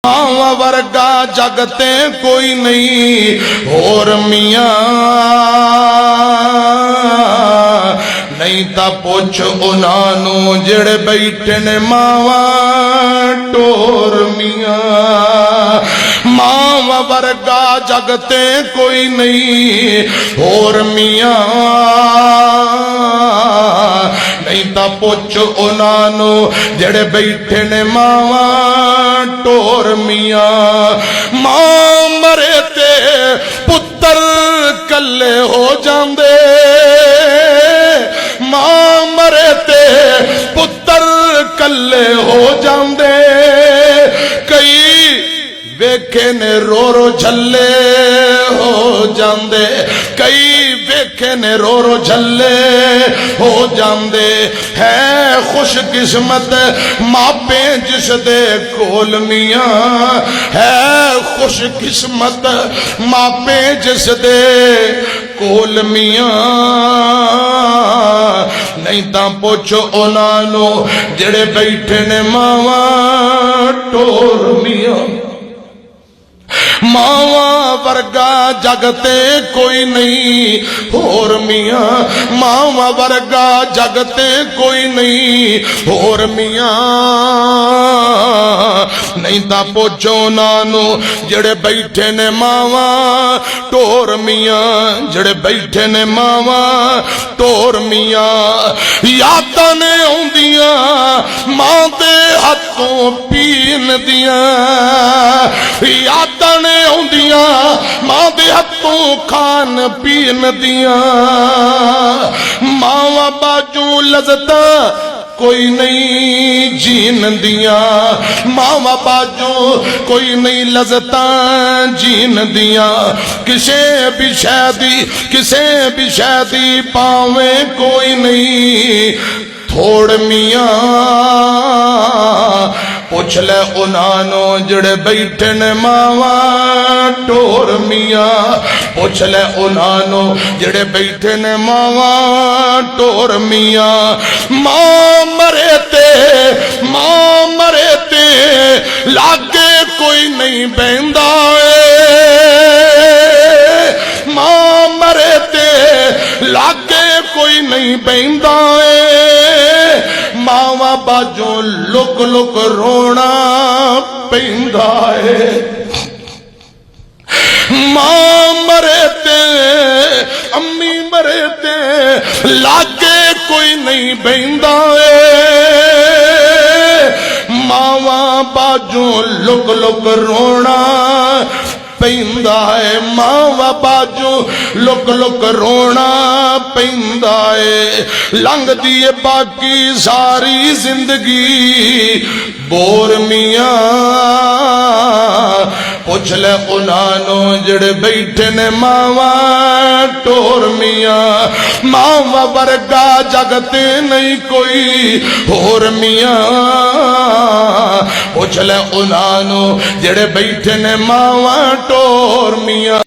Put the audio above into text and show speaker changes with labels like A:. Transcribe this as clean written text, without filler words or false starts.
A: मावा वर्गा जगते कोई नहीं और मियां नहीं ता पुछ उन्हां जेड़े बैठे ने मावा टोर मियां। मावा वर्गा जगते कोई नहीं और मियां नहीं ता पुछ उन्हां जेड़े बैठे ने मावा टोर मियां। मां मरे ते पुत्र कल्ले हो जांदे, मां मरे ते पुत्र कल्ले हो जांदे। कई वेखे ने रो रो झल्ले हो जांदे, कई वेखे ने रो रो झल्ले हो जांदे। है खुश किस्मत मापे जिस दे कोल मियां, है खुश किस्मत मापे जिस दे कोल मियां नहीं ता पुछ उन्हां जेड़े बैठे ने मावा टोर मियां। मावा वर्गा जगते कोई नहीं और मियां, मावा वर्गा जगते कोई नहीं और मियां नहीं ता पुछो नानू जेड़े बैठे ने मावा टोर मियां, जेड़े बैठे ने मावा टोर मियां। यादां ने आउंदियां मां दे हथों पीन दियां, यादां ने आउंदियां मां दे हथों खान पीन दियां। मावा बाजू लज़्ज़तां कोई नहीं जीन दिया, मावा बाजू कोई नहीं लज़्ज़तां जीन दिया। किसे भी शादी किसे भी शादी पावे कोई नहीं थोड़ मियां। पुछ ले उन्हां जेड़े बैठे ने मावा टोर मियां, पुछ ले उन्हां जेड़े बैठे ने मावा टोर मियां। मां मरे ते लागे कोई नहीं बहंदा है, मां मरे ते लागे कोई नहीं बहंदा है। मावा बाजू लुक लुक रोना पैंदा है। मां मरे ते अम्मी मरे ते लागे कोई नहीं बहंदा है। मावा बाजू लुक लुक रोना पैंदा है, मावा बाजू लुक लुक रोना पैंदा है। लंघ दिए बाकी सारी जिंदगी बोर मियां। पुछ ले उन्हां जेड़े बैठे ने मावा टोर मियां। मावा वर्गा जगते नहीं कोई होर मियां। पुछ ले उन्हां जेड़े बैठे ने मावा टोर मियां।